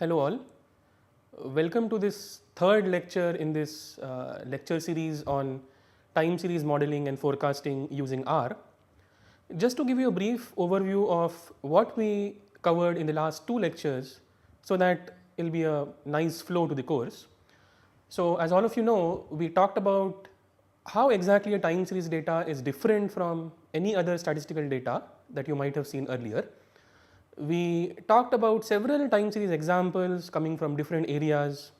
Hello all, welcome to this third lecture in this lecture series on time series modeling and forecasting using R. Just to give you a brief overview of what we covered in the last two lectures so that it will be a nice flow to the course. So as all of you know, we talked about how exactly a time series data is different from any other statistical data that you might have seen earlier. We talked about several time series examples coming from different areas,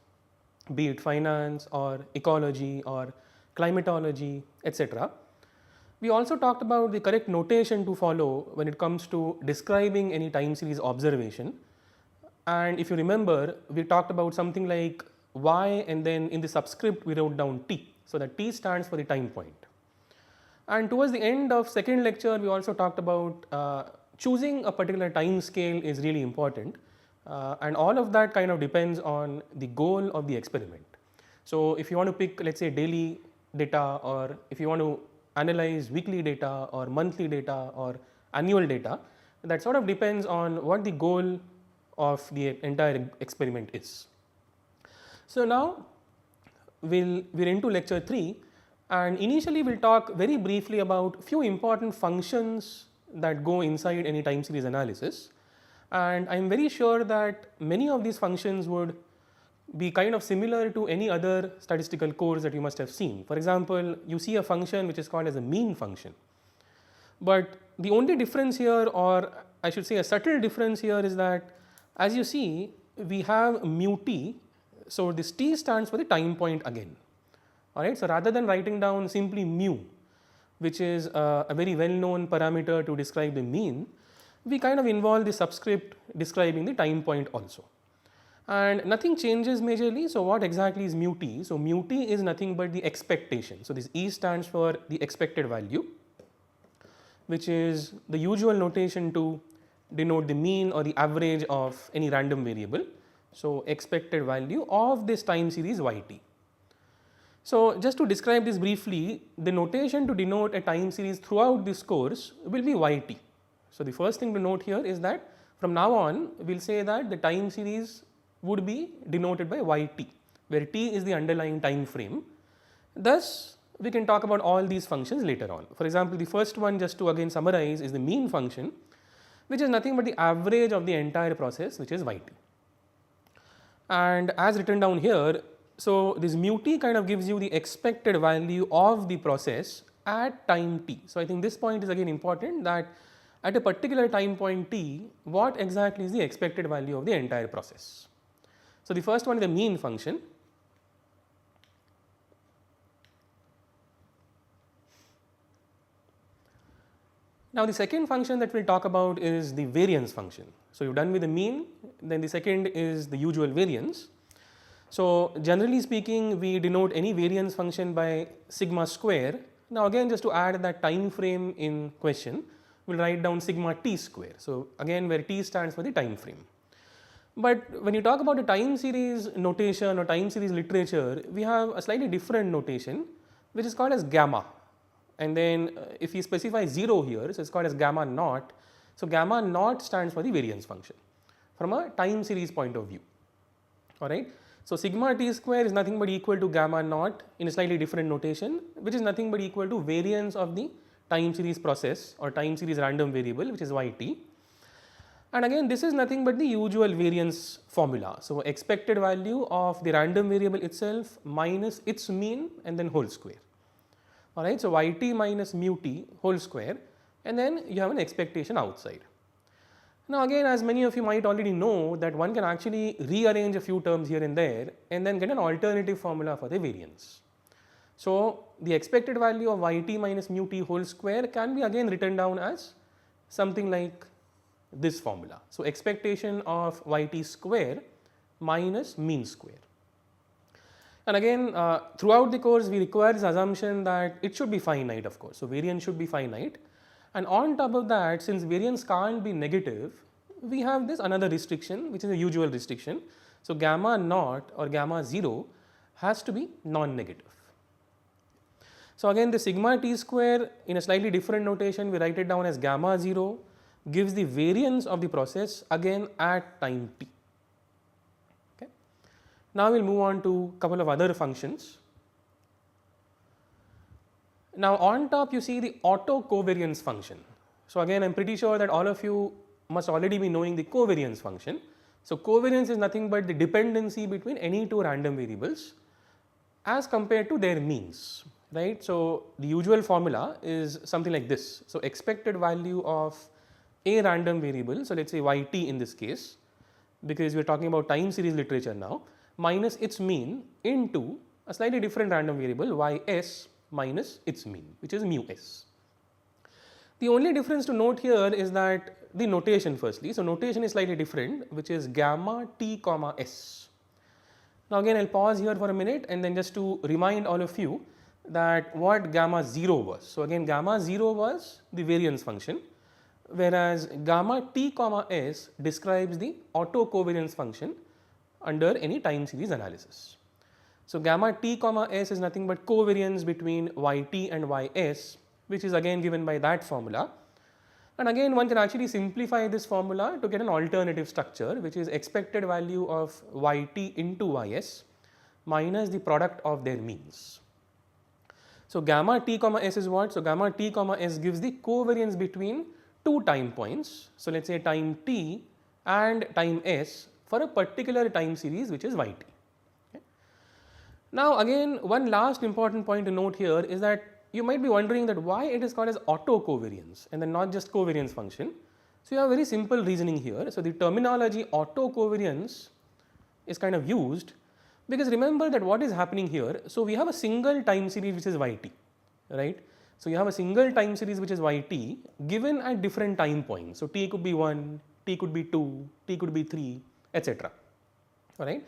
be it finance or ecology or climatology, etc. We also talked about the correct notation to follow when it comes to describing any time series observation. And if you remember, we talked about something like y, and then in the subscript we wrote down t. So that t stands for the time point. And towards the end of second lecture, we also talked about choosing a particular time scale is really important, and all of that kind of depends on the goal of the experiment. So if you want to pick, let's say, daily data, or if you want to analyze weekly data or monthly data or annual data, that sort of depends on what the goal of the entire experiment is. So now we're into lecture 3, and initially we'll talk very briefly about few important functions that go inside any time series analysis, and I'm very sure that many of these functions would be kind of similar to any other statistical course that you must have seen. For example, you see a function which is called as a mean function, but the only difference here, or I should say a subtle difference here, is that as you see we have mu t. So this t stands for the time point again. Alright, so rather than writing down simply mu, which is a very well known parameter to describe the mean, we kind of involve the subscript describing the time point also. And nothing changes majorly. So what exactly is mu t? So mu t is nothing but the expectation. So this E stands for the expected value, which is the usual notation to denote the mean or the average of any random variable. So expected value of this time series yt. So just to describe this briefly, the notation to denote a time series throughout this course will be yt. So the first thing to note here is that from now on we will say that the time series would be denoted by yt, where t is the underlying time frame. Thus we can talk about all these functions later on. For example, the first one, just to again summarize, is the mean function, which is nothing but the average of the entire process, which is yt. And as written down here, so this mu t kind of gives you the expected value of the process at time t. So I think this point is again important, that at a particular time point t, what exactly is the expected value of the entire process. So the first one is the mean function. Now the second function that we will talk about is the variance function. So you are done with the mean, then the second is the usual variance. So generally speaking, we denote any variance function by sigma square. Now again, just to add that time frame in question, we will write down sigma t square. So again, where t stands for the time frame. But when you talk about a time series notation or time series literature, we have a slightly different notation, which is called as gamma. And then if we specify 0 here, so it's called as gamma naught. So gamma naught stands for the variance function from a time series point of view. Alright. So sigma t square is nothing but equal to gamma naught in a slightly different notation, which is nothing but equal to variance of the time series process or time series random variable, which is yt. And again, this is nothing but the usual variance formula. So expected value of the random variable itself minus its mean and then whole square. Alright, so yt minus mu t whole square, and then you have an expectation outside. Now again, as many of you might already know, that one can actually rearrange a few terms here and there and then get an alternative formula for the variance. So the expected value of yt minus mu t whole square can be again written down as something like this formula. So expectation of yt square minus mean square. And again, throughout the course we require this assumption that it should be finite, of course. So variance should be finite, and on top of that, since variance can't be negative, we have this another restriction, which is a usual restriction. So gamma naught or gamma 0 has to be non-negative. So again, the sigma t square in a slightly different notation, we write it down as gamma 0, gives the variance of the process again at time t. Now we'll move on to a couple of other functions. Now on top you see the auto covariance function. So again I'm pretty sure that all of you must already be knowing the covariance function. So covariance is nothing but the dependency between any two random variables as compared to their means, right. So the usual formula is something like this. So expected value of a random variable, so let's say yt in this case, because we are talking about time series literature now, minus its mean into a slightly different random variable ys minus its mean, which is mu s. The only difference to note here is that the notation firstly. So notation is slightly different, which is gamma t comma s. Now again I'll pause here for a minute and then just to remind all of you that what gamma 0 was. So again gamma 0 was the variance function, whereas gamma t comma s describes the auto covariance function under any time series analysis. So gamma t comma s is nothing but covariance between yt and ys, which is again given by that formula. And again one can actually simplify this formula to get an alternative structure, which is expected value of yt into ys minus the product of their means. So gamma t comma s is what? So gamma t comma s gives the covariance between two time points. So let's say time t and time s for a particular time series, which is yt. Okay. Now again one last important point to note here is that you might be wondering that why it is called as auto covariance and then not just covariance function. So you have very simple reasoning here. So the terminology auto covariance is kind of used because remember that what is happening here. So we have a single time series which is yt, right. So you have a single time series which is yt given at different time points. So t could be 1, t could be 2, t could be 3, etc. Alright.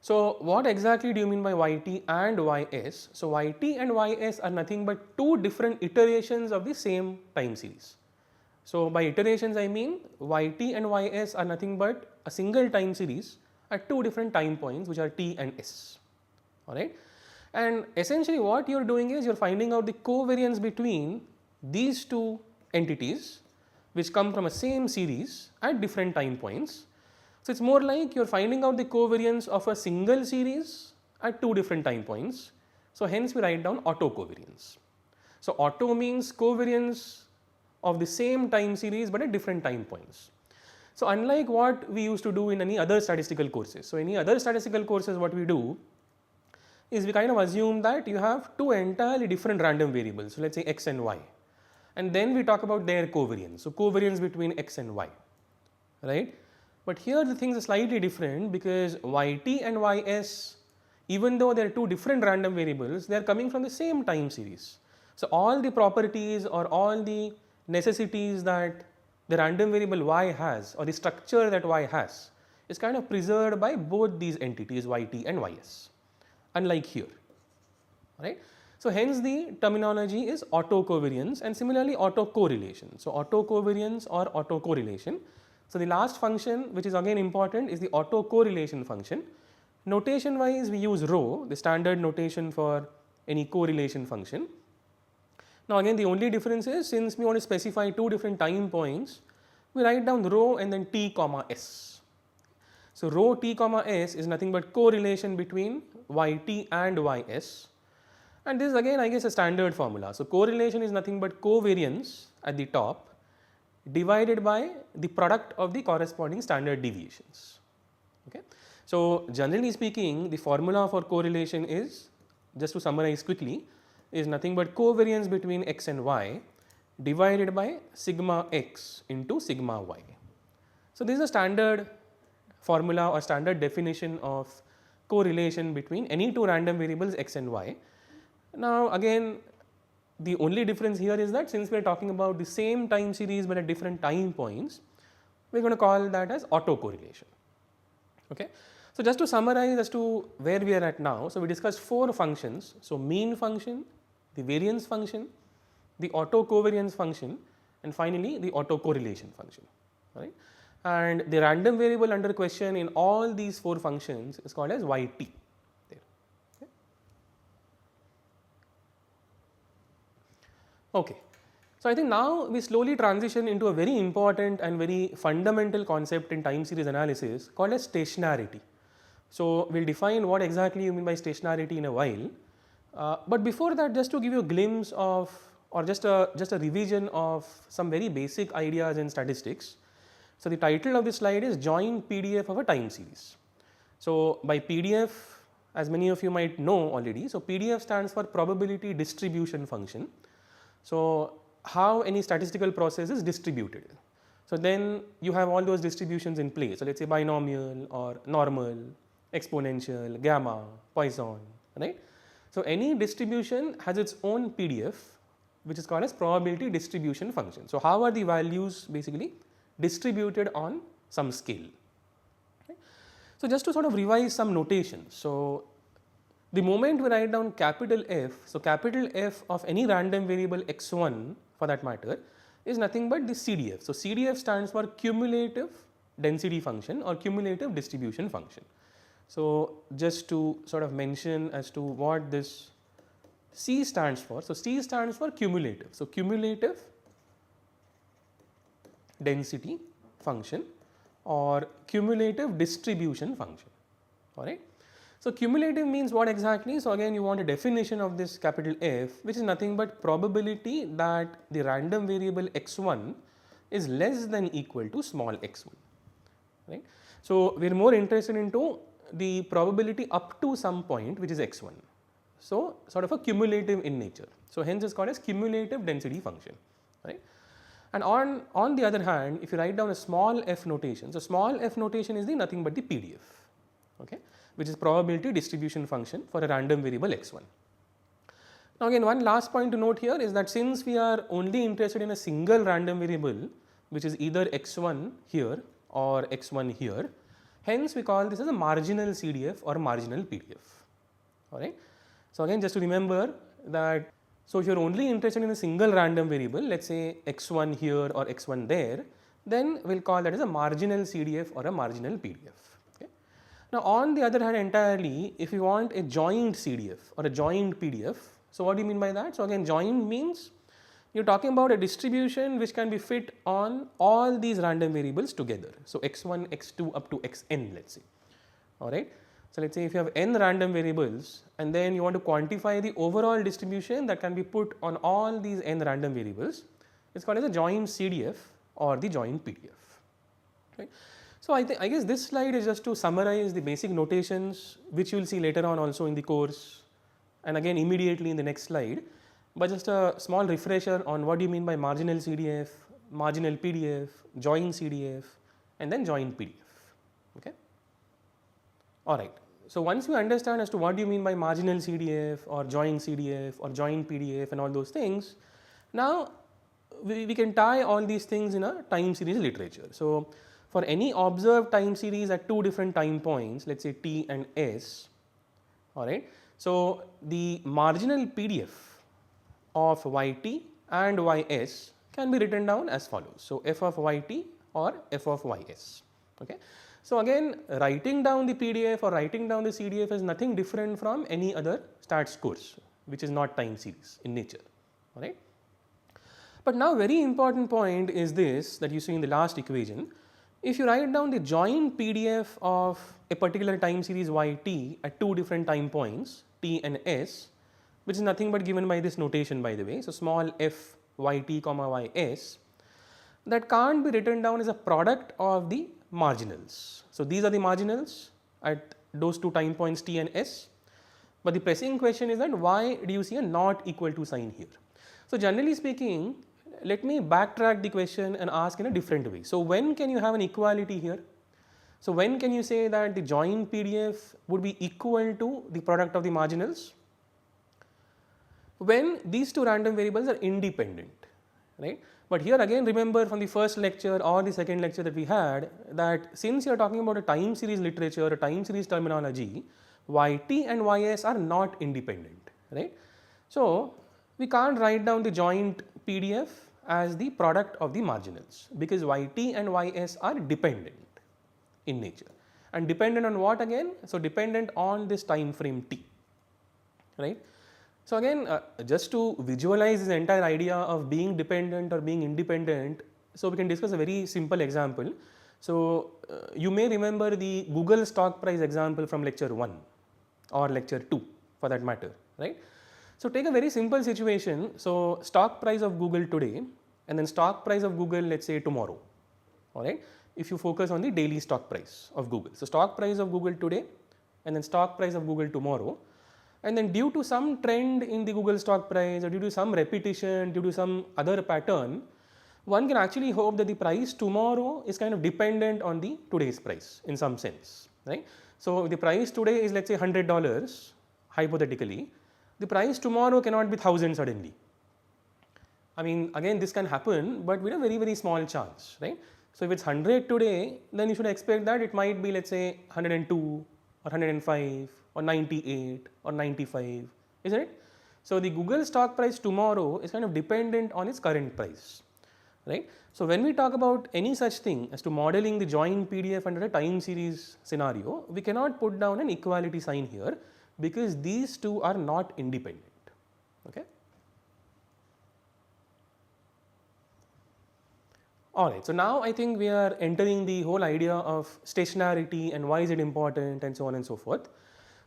So what exactly do you mean by yt and ys? So yt and ys are nothing but two different iterations of the same time series. So by iterations I mean yt and ys are nothing but a single time series at two different time points, which are t and s. Alright. And essentially what you are doing is you are finding out the covariance between these two entities which come from a same series at different time points. So it's more like you are finding out the covariance of a single series at two different time points. So hence we write down auto covariance. So auto means covariance of the same time series but at different time points. So unlike what we used to do in any other statistical courses. So any other statistical courses what we do is we kind of assume that you have two entirely different random variables. So let's say x and y, and then we talk about their covariance. So covariance between x and y, right. But here the things are slightly different because yt and ys, even though they are two different random variables, they are coming from the same time series. So all the properties or all the necessities that the random variable y has or the structure that y has is kind of preserved by both these entities yt and ys, unlike here, right. So hence the terminology is auto covariance and similarly auto correlation. So auto covariance or auto correlation. So the last function which is again important is the auto correlation function. Notation wise we use rho, the standard notation for any correlation function. Now again the only difference is since we want to specify two different time points, we write down rho and then t comma s. So rho t comma s is nothing but correlation between yt and ys, and this is again I guess a standard formula. So correlation is nothing but covariance at the top divided by the product of the corresponding standard deviations. Okay. So generally speaking the formula for correlation is, just to summarize quickly, is nothing but covariance between x and y divided by sigma x into sigma y. So this is a standard formula or standard definition of correlation between any two random variables x and y. Now again the only difference here is that since we are talking about the same time series but at different time points, we are going to call that as auto correlation. Okay. So just to summarize as to where we are at now, so we discussed four functions. So mean function, the variance function, the auto covariance function, and finally the auto correlation function, right. And the random variable under question in all these four functions is called as yt. Okay. So I think now we slowly transition into a very important and very fundamental concept in time series analysis called as stationarity. So we'll define what exactly you mean by stationarity in a while. But before that, just to give you a glimpse of, or just a revision of some very basic ideas in statistics. So the title of this slide is Joint PDF of a time series. So by PDF, as many of you might know already, so PDF stands for probability distribution function. So how any statistical process is distributed. So then you have all those distributions in place. So let's say binomial or normal, exponential, gamma, Poisson, right? So any distribution has its own PDF, which is called as probability distribution function. So how are the values basically distributed on some scale? Okay. So just to sort of revise some notations. So the moment we write down capital F, so capital F of any random variable x1 for that matter is nothing but the CDF. So CDF stands for cumulative density function or cumulative distribution function. So just to sort of mention as to what this C stands for. So C stands for cumulative. So cumulative density function or cumulative distribution function. All right. So cumulative means what exactly? So again you want a definition of this capital F, which is nothing but probability that the random variable x1 is less than equal to small x1, right. So we are more interested into the probability up to some point, which is x1. So sort of a cumulative in nature. So hence it's called as cumulative density function, right. And on the other hand, if you write down a small f notation, so small f notation is the nothing but the PDF, okay, which is probability distribution function for a random variable x1. Now again, one last point to note here is that since we are only interested in a single random variable, which is either x1 here or x1 here, hence we call this as a marginal CDF or marginal PDF, all right. So again, just to remember that, so if you are only interested in a single random variable, let's say x1 here or x1 there, then we will call that as a marginal CDF or a marginal PDF. Now on the other hand entirely, if you want a joint CDF or a joint PDF, so what do you mean by that? So again, joint means you are talking about a distribution which can be fit on all these random variables together. So x1, x2 up to xn, let's say, alright. So let's say if you have n random variables and then you want to quantify the overall distribution that can be put on all these n random variables, it's called as a joint CDF or the joint PDF, right. So I guess this slide is just to summarize the basic notations which you will see later on also in the course and again immediately in the next slide, but just a small refresher on what do you mean by marginal CDF, marginal PDF, joint CDF and then joint PDF, okay. Alright, so once you understand as to what do you mean by marginal CDF or joint PDF and all those things, now we can tie all these things in a time series literature. So for any observed time series at two different time points, let's say t and s, alright. So the marginal PDF of yt and ys can be written down as follows. So f of yt or f of ys, okay. So again, writing down the PDF or writing down the CDF is nothing different from any other stats course which is not time series in nature, alright. But now very important point is this that you see in the last equation. If you write down the joint PDF of a particular time series yt at two different time points t and s, which is nothing but given by this notation by the way, so small f yt comma ys, that can't be written down as a product of the marginals. So these are the marginals at those two time points t and s, but the pressing question is that why do you see a not equal to sign here? So generally speaking, let me backtrack the question and ask in a different way. So when can you have an equality here? So when can you say that the joint PDF would be equal to the product of the marginals? When these two random variables are independent, right. But here again remember from the first lecture or the second lecture that we had that since you are talking about a time series literature, a time series terminology, yt and ys are not independent, right. So we can't write down the joint PDF as the product of the marginals because yt and ys are dependent in nature and dependent on what again? So dependent on this time frame t, right. So again just to visualize this entire idea of being dependent or being independent, so we can discuss a very simple example. So you may remember the Google stock price example from lecture 1 or lecture 2 for that matter, right? So take a very simple situation. So stock price of Google today and then stock price of Google, let's say tomorrow, all right? If you focus on the daily stock price of Google. So stock price of Google today and then stock price of Google tomorrow, and then due to some trend in the Google stock price or due to some repetition, due to some other pattern, one can actually hope that the price tomorrow is kind of dependent on the today's price in some sense, right? So if the price today is, let's say, $100 hypothetically, the price tomorrow cannot be 1000 suddenly. I mean, again, this can happen, but with a very, very small chance, right? So if it's 100 today, then you should expect that it might be, let's say, 102 or 105 or 98 or 95, isn't it? So the Google stock price tomorrow is kind of dependent on its current price, right? So when we talk about any such thing as to modeling the joint PDF under a time series scenario, we cannot put down an equality sign here because these two are not independent, okay? Alright, so now I think we are entering the whole idea of stationarity and why is it important and so on and so forth.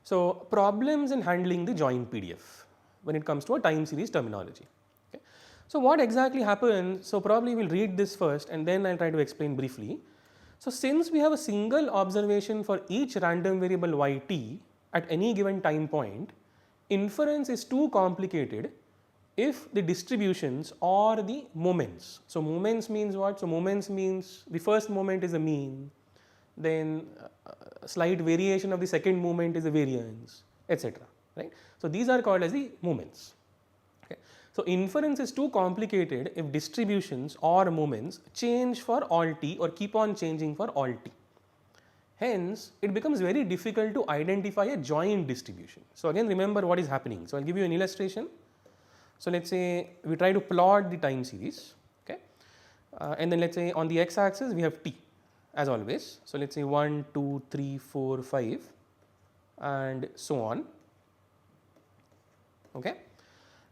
So problems in handling the joint PDF when it comes to a time series terminology. Okay. So what exactly happens, so probably we'll read this first and then I'll try to explain briefly. So since we have a single observation for each random variable yt at any given time point, inference is too complicated if the distributions or the moments. So moments means what? So moments means the first moment is a mean, then a slight variation of the second moment is a variance, etc. Right? So these are called as the moments. Okay. So inference is too complicated if distributions or moments change for all t or keep on changing for all t. Hence, it becomes very difficult to identify a joint distribution. So again, remember what is happening. So I'll give you an illustration. So let's say we try to plot the time series, okay, and then let's say on the x-axis we have t as always. So let's say 1, 2, 3, 4, 5, and so on, okay.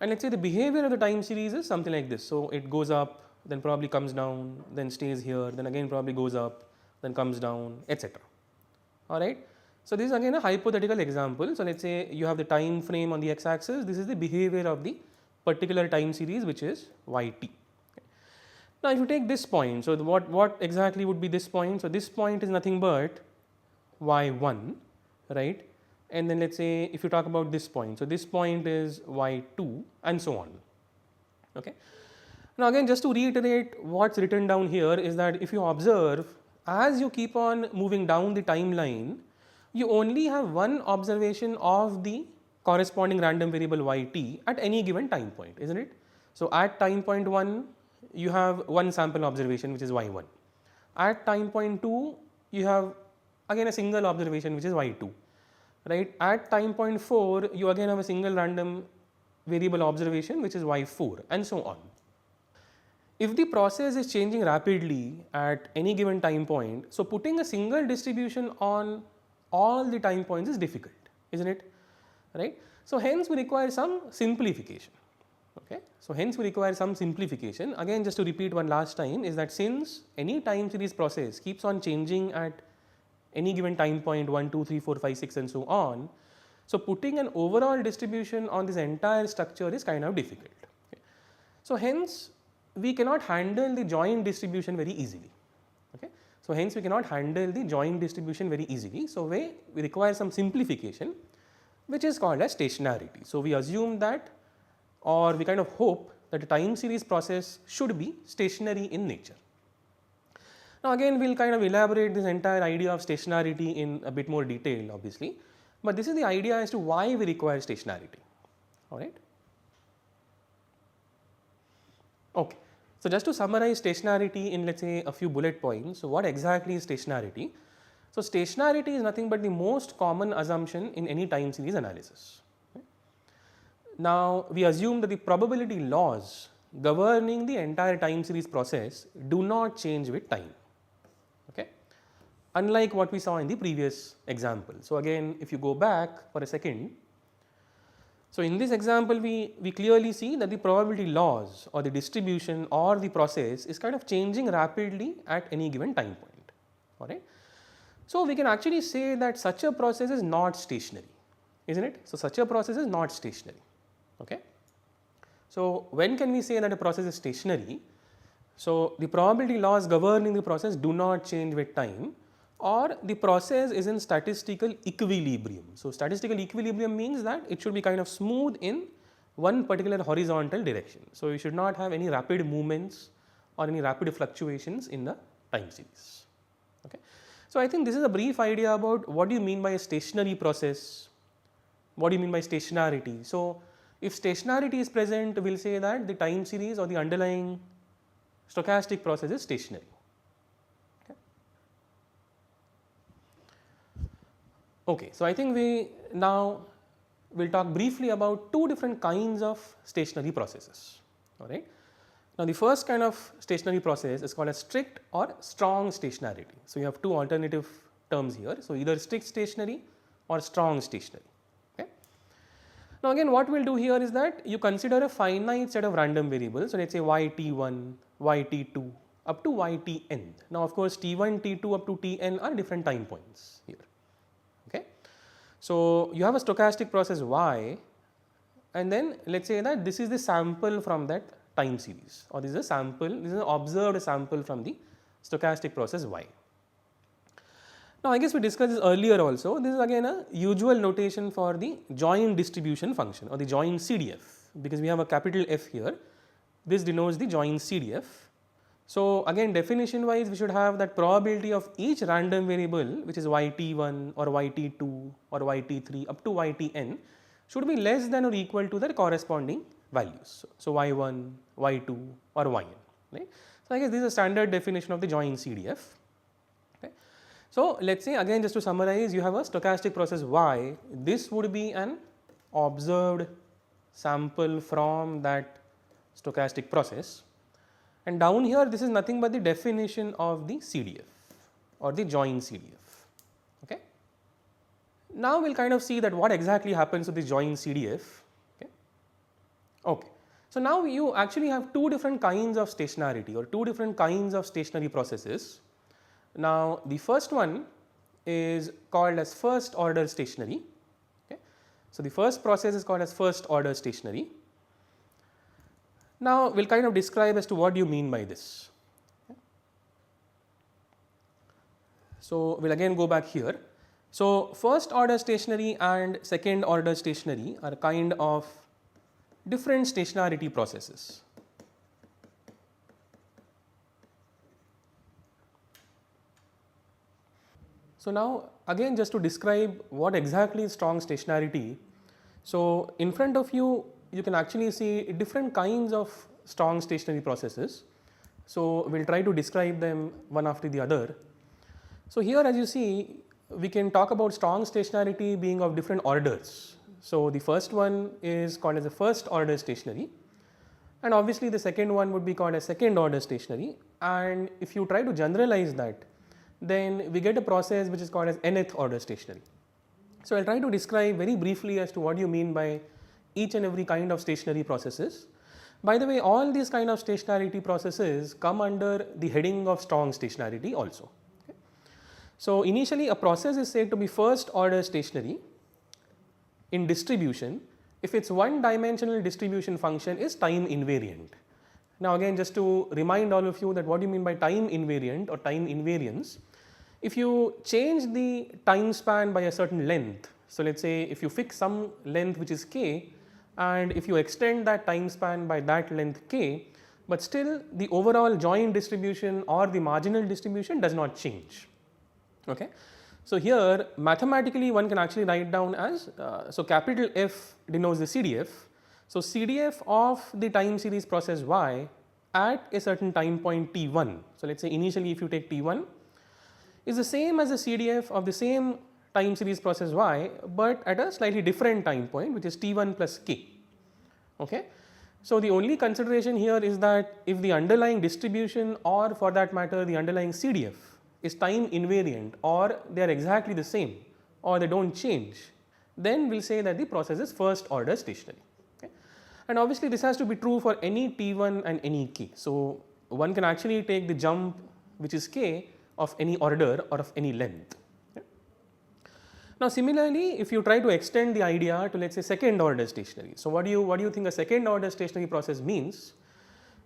And let's say the behavior of the time series is something like this. So it goes up, then probably comes down, then stays here, then again probably goes up, then comes down, etc. All right. So this is again a hypothetical example. So let's say you have the time frame on the x-axis. This is the behavior of the particular time series, which is yt. Okay. Now if you take this point, so what exactly would be this point? So this point is nothing but y1, right? And then let's say if you talk about this point, so this point is y2 and so on, okay. Now again, just to reiterate what's written down here is that if you observe, as you keep on moving down the timeline, you only have one observation of the corresponding random variable yt at any given time point, isn't it? So at time point 1, you have one sample observation, which is y1. At time point 2, you have again a single observation, which is y2, right? At time point 4, you again have a single random variable observation, which is y4, and so on. If the process is changing rapidly at any given time point, so putting a single distribution on all the time points is difficult, isn't it? Right? So hence we require some simplification. Okay? So hence we require some simplification. Again, just to repeat one last time, is that since any time series process keeps on changing at any given time point 1, 2, 3, 4, 5, 6 and so on, so putting an overall distribution on this entire structure is kind of difficult. Okay? So hence we cannot handle the joint distribution very easily. Okay? So hence we cannot handle the joint distribution very easily. So we require some simplification, which is called as stationarity. So we assume that, or we kind of hope that a time series process should be stationary in nature. Now again, we'll kind of elaborate this entire idea of stationarity in a bit more detail, obviously, but this is the idea as to why we require stationarity. All right. Okay. So just to summarize stationarity in, let's say, a few bullet points. So what exactly is stationarity? So stationarity is nothing but the most common assumption in any time series analysis. Okay. Now we assume that the probability laws governing the entire time series process do not change with time. Okay. Unlike what we saw in the previous example. So again, if you go back for a second, so in this example, we clearly see that the probability laws or the distribution or the process is kind of changing rapidly at any given time point. alright. So we can actually say that such a process is not stationary, isn't it? So such a process is not stationary, okay. So when can we say that a process is stationary? So the probability laws governing the process do not change with time, or the process is in statistical equilibrium. So statistical equilibrium means that it should be kind of smooth in one particular horizontal direction. So you should not have any rapid movements or any rapid fluctuations in the time series, okay. So I think this is a brief idea about what do you mean by a stationary process, what do you mean by stationarity. So if stationarity is present, we will say that the time series or the underlying stochastic process is stationary. Okay, so I think we now will talk briefly about two different kinds of stationary processes, alright. Now the first kind of stationary process is called a strict or strong stationarity. So you have two alternative terms here, so either strict stationary or strong stationary, okay. Now again what we will do here is that you consider a finite set of random variables, so let us say yt1, yt2 up to ytn. Now of course t1, t2 up to tn are different time points here, okay. So you have a stochastic process y, and then let us say that this is the sample from that time series, or this is a sample, this is an observed sample from the stochastic process y. Now I guess we discussed this earlier also, this is again a usual notation for the joint distribution function or the joint CDF, because we have a capital F here, this denotes the joint CDF. So again definition wise we should have that probability of each random variable, which is yt1 or yt2 or yt3 up to ytn, should be less than or equal to their corresponding values. So y1, y2 or yn, right. So I guess this is a standard definition of the joint CDF, okay. So let us say again, just to summarize, you have a stochastic process y, this would be an observed sample from that stochastic process, and down here this is nothing but the definition of the CDF or the joint CDF, okay. Now we will kind of see that what exactly happens to the joint CDF, okay. Okay. So now you actually have two different kinds of stationarity or two different kinds of stationary processes. Now the first one is called as first order stationary, okay. So the first process is called as first order stationary. Now we will kind of describe as to what do you mean by this, okay. So we will again go back here. So first order stationary and second order stationary are kind of different stationarity processes. So now again just to describe what exactly is strong stationarity. So in front of you, you can actually see different kinds of strong stationary processes. So we will try to describe them one after the other. So here as you see, we can talk about strong stationarity being of different orders. So the first one is called as a first order stationary, and obviously the second one would be called as second order stationary, and if you try to generalize that, then we get a process which is called as nth order stationary. So I will try to describe very briefly as to what you mean by each and every kind of stationary processes. By the way, all these kind of stationarity processes come under the heading of strong stationarity also, okay. So initially a process is said to be first order stationary in distribution if its one dimensional distribution function is time invariant. Now again just to remind all of you that what do you mean by time invariant or time invariance, if you change the time span by a certain length, so let us say if you fix some length which is k, and if you extend that time span by that length k, but still the overall joint distribution or the marginal distribution does not change, okay. So here mathematically one can actually write down as, so capital F denotes the CDF. So CDF of the time series process y at a certain time point t1. So let us say initially if you take t1 is the same as the CDF of the same time series process y, but at a slightly different time point which is t1 plus k, okay. So the only consideration here is that if the underlying distribution or for that matter the underlying CDF is time invariant or they are exactly the same or they do not change, then we will say that the process is first order stationary, okay. And obviously this has to be true for any t1 and any k. So one can actually take the jump which is k of any order or of any length. Now similarly, if you try to extend the idea to, let's say, second order stationary. So what do you think a second order stationary process means?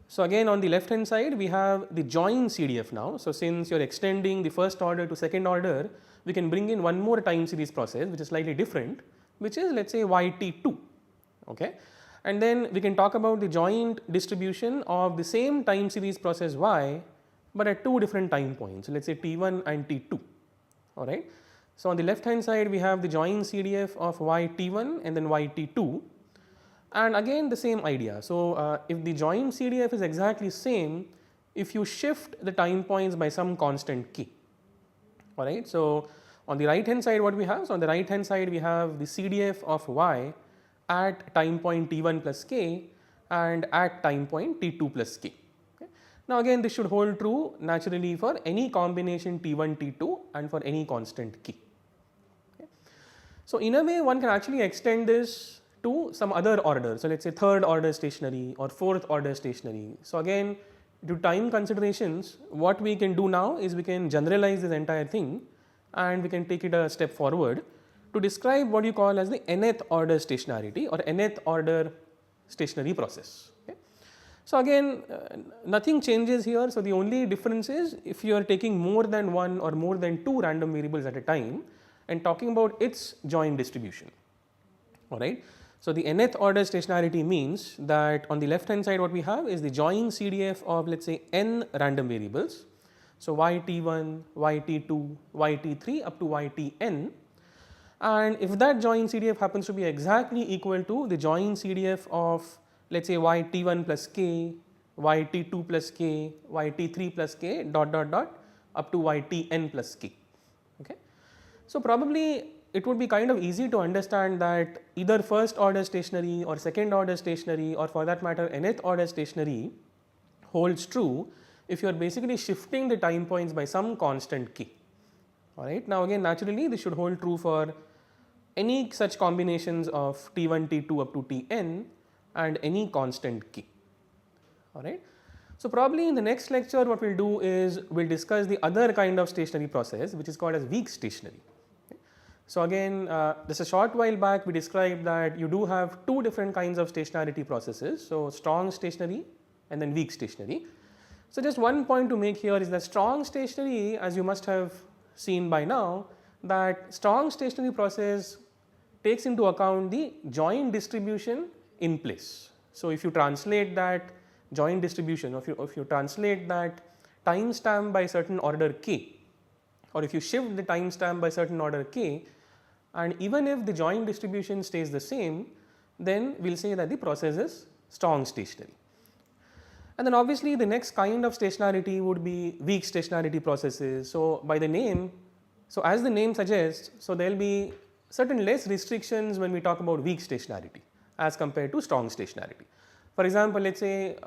So again, on the left hand side we have the join CDF now. So since you are extending the first order to second order, we can bring in one more time series process which is slightly different, which is, let's say, YT2. Okay, and then we can talk about the joint distribution of the same time series process Y, but at two different time points, let's say T1 and T2. All right. So on the left hand side we have the join CDF of YT1 and then YT2, and again the same idea. So if the join CDF is exactly same, if you shift the time points by some constant k. All right. So on the right hand side what we have? So on the right hand side we have the CDF of Y at time point T1 plus k and at time point T2 plus k. Okay. Now again this should hold true naturally for any combination T1, T2 and for any constant k. Okay. So in a way one can actually extend this to some other order. So let's say third order stationary or fourth order stationary. So again, due to time considerations, what we can do now is we can generalize this entire thing and we can take it a step forward to describe what you call as the nth order stationarity or nth order stationary process. Okay. So again, nothing changes here. So the only difference is if you are taking more than one or more than two random variables at a time and talking about its joint distribution. All right. So the nth order stationarity means that on the left hand side what we have is the join CDF of, let's say, n random variables. So YT1, YT2, YT3 up to YTn, and if that join CDF happens to be exactly equal to the join CDF of, let's say, YT1 plus k, YT2 plus k, YT3 plus k dot up to YTn plus k. Okay. So probably it would be kind of easy to understand that either first order stationary or second order stationary or for that matter nth order stationary holds true if you are basically shifting the time points by some constant k. All right. Now again naturally this should hold true for any such combinations of T1, T2 up to Tn and any constant k. All right. So probably in the next lecture what we will do is we will discuss the other kind of stationary process which is called as weak stationary. So again, just a short while back we described that you do have two different kinds of stationarity processes. So strong stationary and then weak stationary. So just one point to make here is that strong stationary, as you must have seen by now, that strong stationary process takes into account the joint distribution in place. So if you translate that joint distribution, or if you translate that time stamp by certain order k, or if you shift the time stamp by certain order k, and even if the joint distribution stays the same, then we will say that the process is strong stationary. And then obviously the next kind of stationarity would be weak stationarity processes. So by the name, so as the name suggests, so there will be certain less restrictions when we talk about weak stationarity as compared to strong stationarity. For example, let's say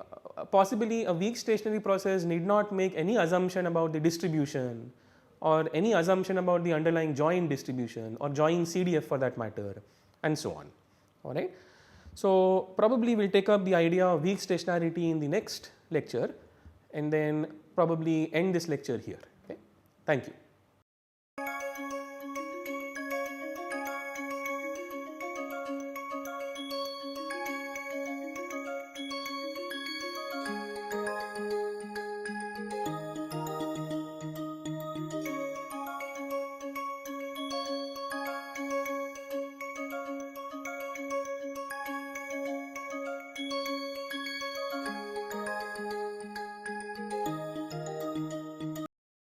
possibly a weak stationary process need not make any assumption about the distribution or any assumption about the underlying joint distribution or joint CDF for that matter, and so on. All right. So probably we will take up the idea of weak stationarity in the next lecture and then probably end this lecture here. Okay. Thank you.